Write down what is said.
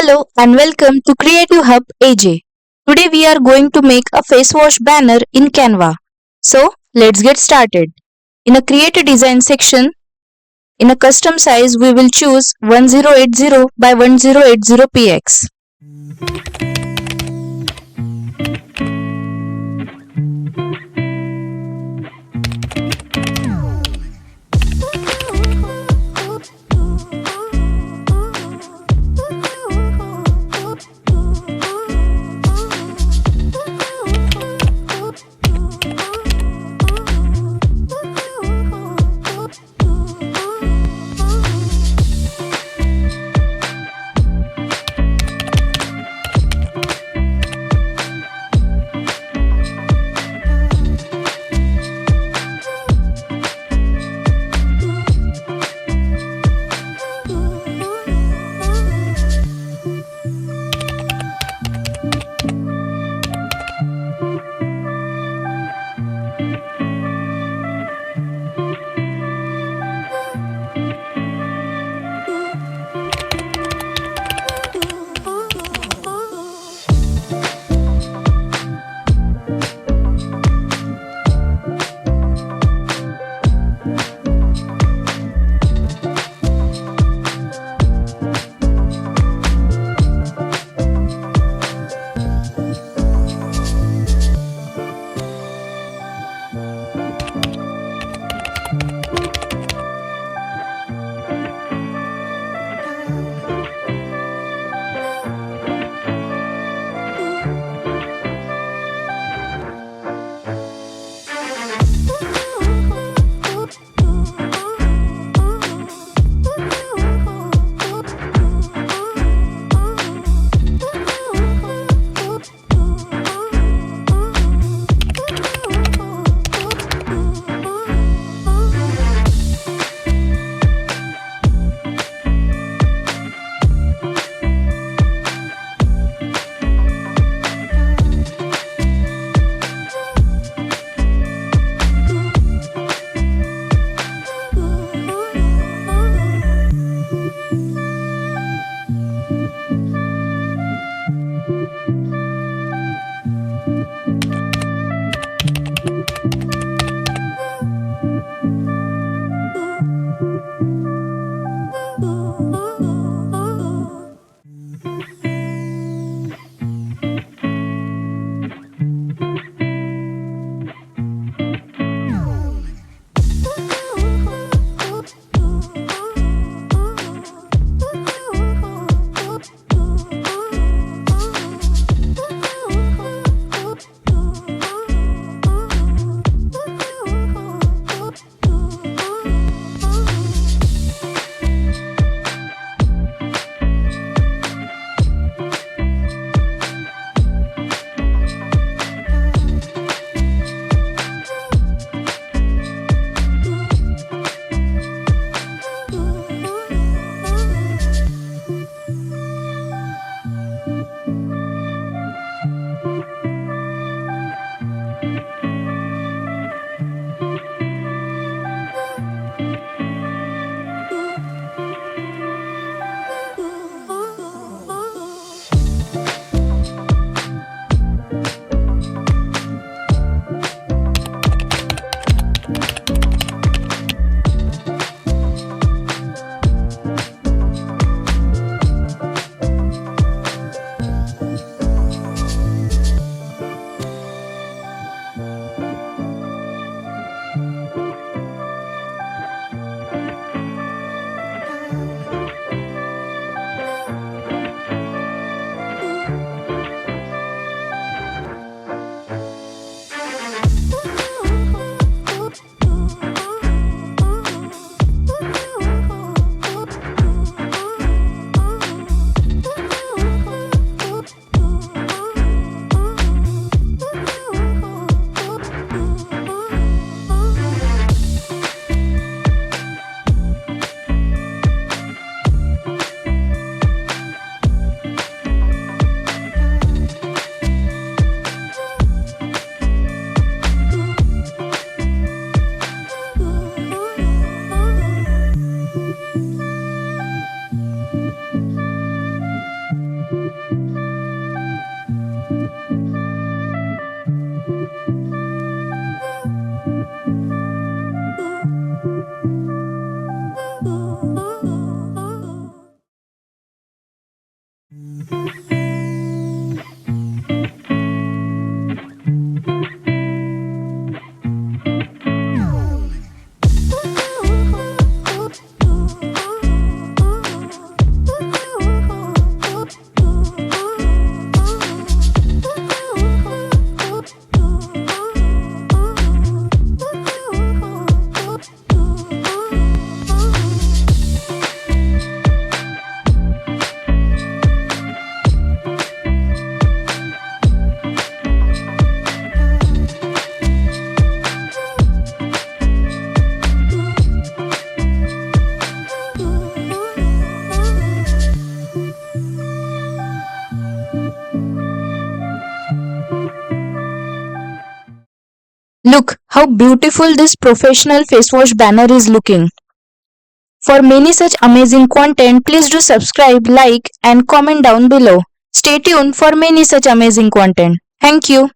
Hello and welcome to Creative Hub AJ. Today we are going to make a face wash banner in Canva. So let's get started. In a create a design section, in a custom size we will choose 1080 by 1080 px. Look how beautiful this professional face wash banner is looking. For many such amazing content, please do subscribe, like and comment down below. Stay tuned for many such amazing content. Thank you.